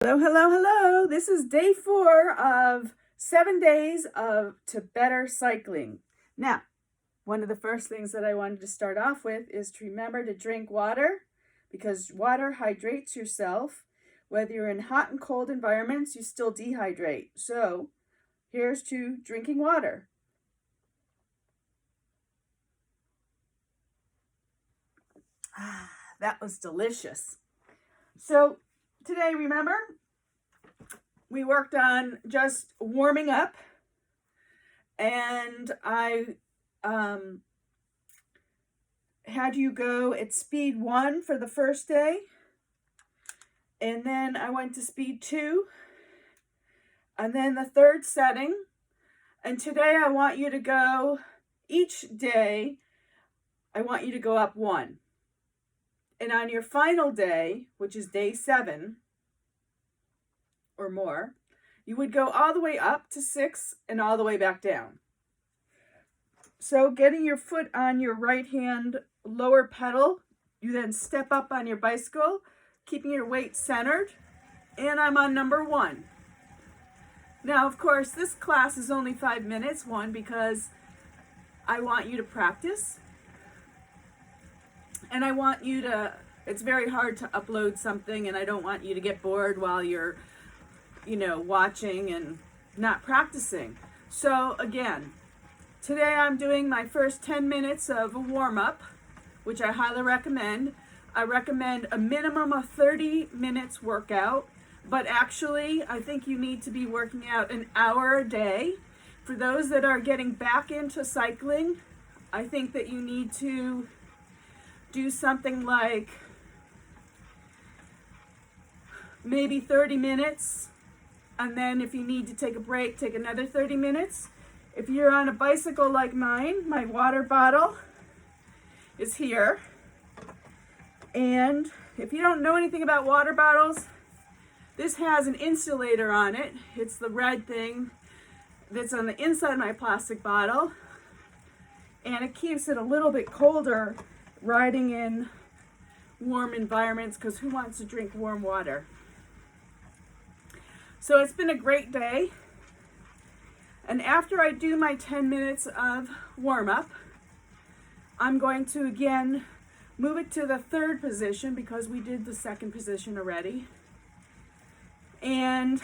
Hello, hello, hello. This is day 4 of 7 days to better cycling. Now, one of the first things that I wanted to start off with is to remember to drink water, because water hydrates yourself. Whether you're in hot and cold environments, you still dehydrate. So here's to drinking water. That was delicious. So today, remember, we worked on just warming up, and I had you go at speed 1 for the first day, and then I went to speed 2, and then the third setting. And today I want you to go, each day, I want you to go up 1. And on your final day, which is day 7 or more, you would go all the way up to 6 and all the way back down. So getting your foot on your right hand lower pedal, you then step up on your bicycle, keeping your weight centered, and I'm on number 1. Now, of course, this class is only 5 minutes, because I want you to practice. And I want you to, it's very hard to upload something, and I don't want you to get bored while you're, watching and not practicing. So again, today I'm doing my first 10 minutes of a warm-up, which I highly recommend. I recommend a minimum of 30 minutes workout, but actually I think you need to be working out an hour a day. For those that are getting back into cycling, I think that you need to do something like maybe 30 minutes, and then if you need to take a break, take another 30 minutes. If you're on a bicycle like mine, my water bottle is here. And if you don't know anything about water bottles, this has an insulator on it. It's the red thing that's on the inside of my plastic bottle, and it keeps it a little bit colder riding in warm environments, because who wants to drink warm water? So it's been a great day. And after I do my 10 minutes of warm-up, I'm going to again move it to the third position, because we did the second position already. And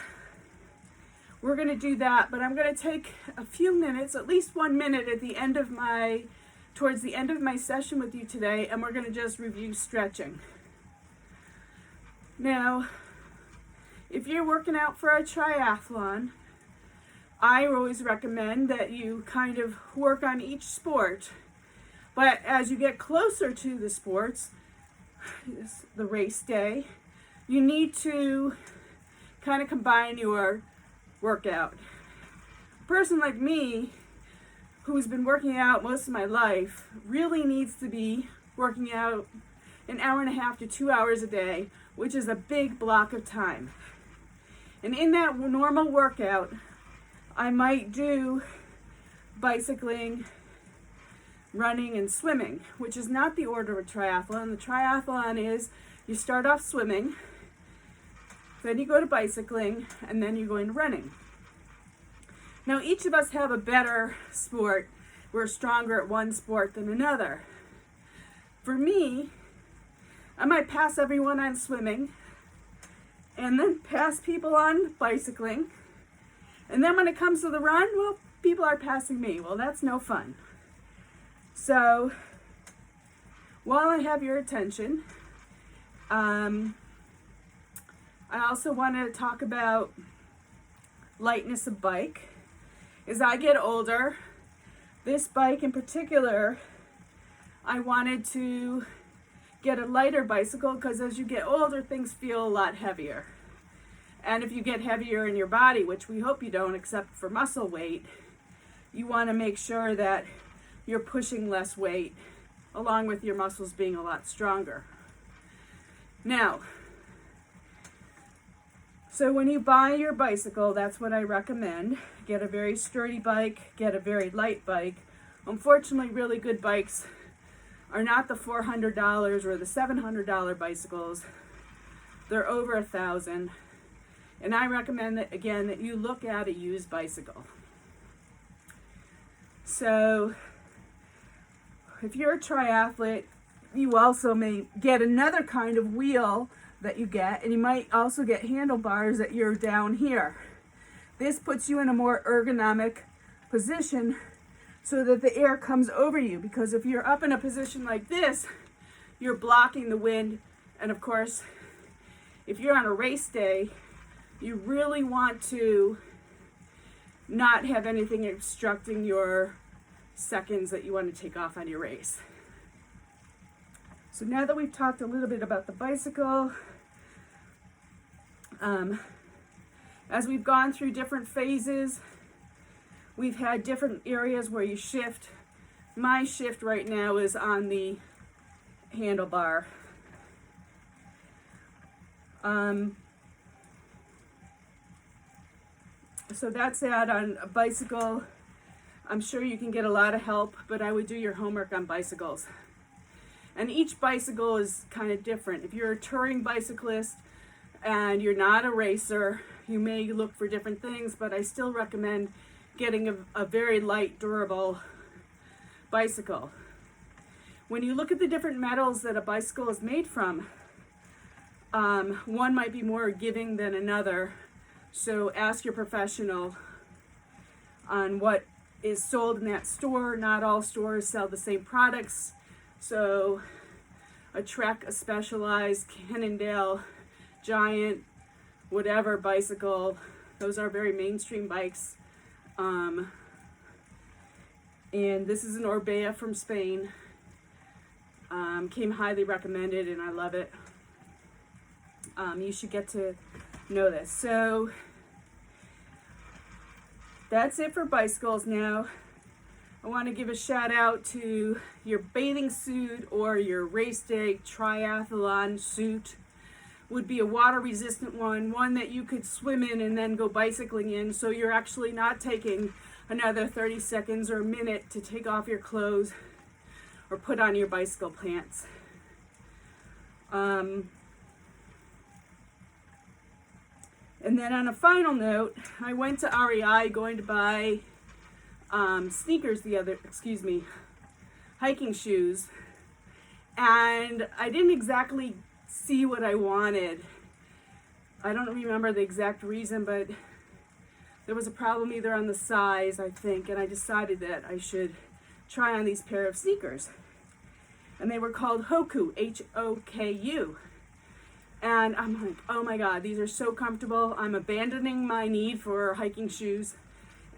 we're going to do that, but I'm going to take a few minutes, at least 1 minute at the end of towards the end of my session with you today, and we're going to just review stretching. Now, if you're working out for a triathlon, I always recommend that you kind of work on each sport, but as you get closer to the sports, the race day, you need to kind of combine your workout. A person like me, who's been working out most of my life, really needs to be working out an hour and a half to 2 hours a day, which is a big block of time. And in that normal workout, I might do bicycling, running, and swimming, which is not the order of a triathlon. The triathlon is you start off swimming, then you go to bicycling, and then you go into running. Now, each of us have a better sport. We're stronger at one sport than another. For me, I might pass everyone on swimming, and then pass people on bicycling. And then when it comes to the run, well, people are passing me. Well, that's no fun. So, while I have your attention, I also want to talk about lightness of bike. As I get older, this bike in particular, I wanted to get a lighter bicycle, because as you get older, things feel a lot heavier. And if you get heavier in your body, which we hope you don't, except for muscle weight, you want to make sure that you're pushing less weight, along with your muscles being a lot stronger. Now, so when you buy your bicycle, that's what I recommend. Get a very sturdy bike, get a very light bike. Unfortunately, really good bikes are not the $400 or the $700 bicycles. They're over $1,000. And I recommend that, again, that you look at a used bicycle. So if you're a triathlete, you also may get another kind of wheel that you get, and you might also get handlebars that you're down here. This puts you in a more ergonomic position so that the air comes over you, because if you're up in a position like this, you're blocking the wind. And of course, if you're on a race day, you really want to not have anything obstructing your seconds that you want to take off on your race. So now that we've talked a little bit about the bicycle, as we've gone through different phases, we've had different areas where you shift. My shift right now is on the handlebar. So that's that on a bicycle. I'm sure you can get a lot of help, but I would do your homework on bicycles. And each bicycle is kind of different. If you're a touring bicyclist and you're not a racer, you may look for different things, but I still recommend getting a very light, durable bicycle. When you look at the different metals that a bicycle is made from, one might be more giving than another. So ask your professional on what is sold in that store. Not all stores sell the same products. So a Trek, a Specialized, Cannondale, Giant, whatever bicycle, those are very mainstream bikes. And this is an Orbea from Spain. Came highly recommended, and I love it. You should get to know this. So that's it for bicycles. Now I want to give a shout out to your bathing suit or your race day triathlon suit. Would be a water resistant one that you could swim in and then go bicycling in, so you're actually not taking another 30 seconds or a minute to take off your clothes or put on your bicycle pants. And then on a final note, I went to REI going to buy hiking shoes, and I didn't exactly see what I wanted. I don't remember the exact reason, but there was a problem either on the size, I think, and I decided that I should try on these pair of sneakers. And they were called Hoku, H-O-K-U. And I'm like, oh my God, these are so comfortable. I'm abandoning my need for hiking shoes,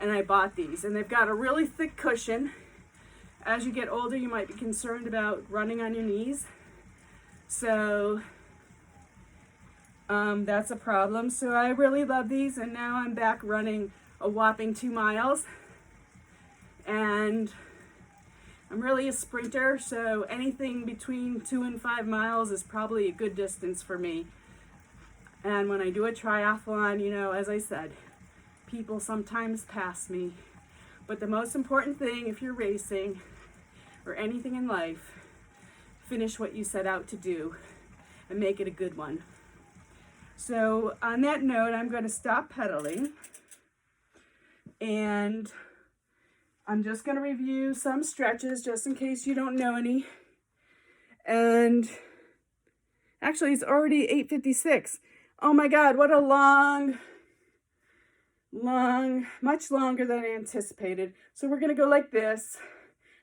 and I bought these. And they've got a really thick cushion. As you get older, you might be concerned about running on your knees. So that's a problem. So I really love these, and now I'm back running a whopping 2 miles. And I'm really a sprinter, so anything between 2 and 5 miles is probably a good distance for me. And when I do a triathlon, you know, as I said, people sometimes pass me. But the most important thing, if you're racing or anything in life, finish what you set out to do and make it a good one. So on that note, I'm going to stop pedaling, and I'm just going to review some stretches just in case you don't know any. And actually, it's already 8:56. Oh my God, what a long, much longer than I anticipated. So we're going to go like this,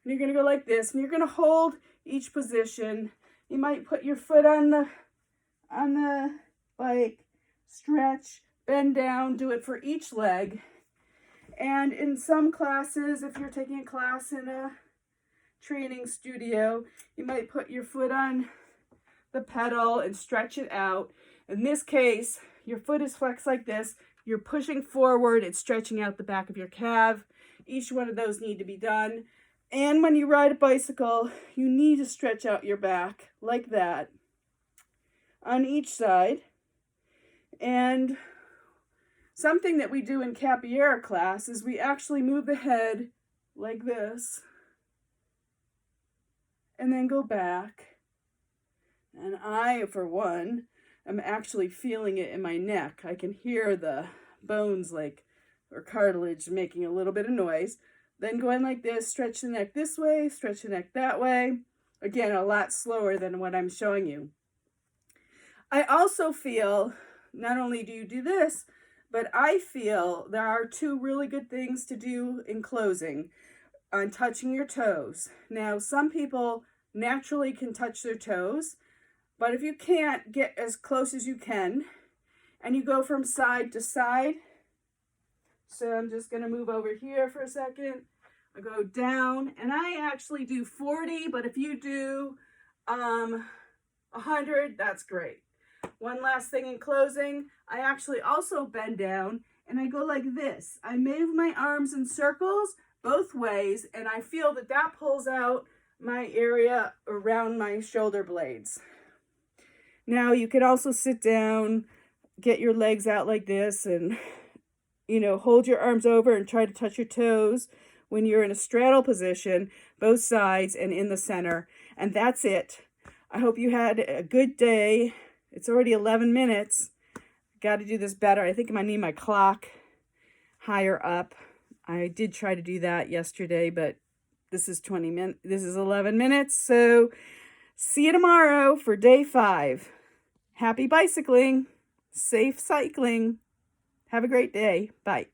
and you're going to go like this, and you're going to hold each position. You might put your foot on the bike, stretch, bend down, do it for each leg. And in some classes, if you're taking a class in a training studio, you might put your foot on the pedal and stretch it out. In this case, your foot is flexed like this. You're pushing forward, it's stretching out the back of your calf. Each one of those need to be done. And when you ride a bicycle, you need to stretch out your back like that on each side. And something that we do in capoeira class is we actually move the head like this and then go back. And I, for one, I'm actually feeling it in my neck. I can hear the bones or cartilage making a little bit of noise. Then going like this, stretch the neck this way, stretch the neck that way. Again, a lot slower than what I'm showing you. I also feel, not only do you do this, but I feel there are two really good things to do in closing on touching your toes. Now, some people naturally can touch their toes, but if you can't, get as close as you can, and you go from side to side. So I'm just going to move over here for a second. I go down, and I actually do 40, but if you do 100, that's great. One last thing in closing, I actually also bend down, and I go like this. I move my arms in circles both ways, and I feel that that pulls out my area around my shoulder blades. Now you can also sit down, get your legs out like this, and hold your arms over and try to touch your toes when you're in a straddle position, both sides and in the center. And that's it. I hope you had a good day. It's already 11 minutes. Got to do this better. I think I need my clock higher up. I did try to do that yesterday, but this is 20 minutes. This is 11 minutes. So see you tomorrow for day 5. Happy bicycling. Safe cycling. Have a great day. Bye.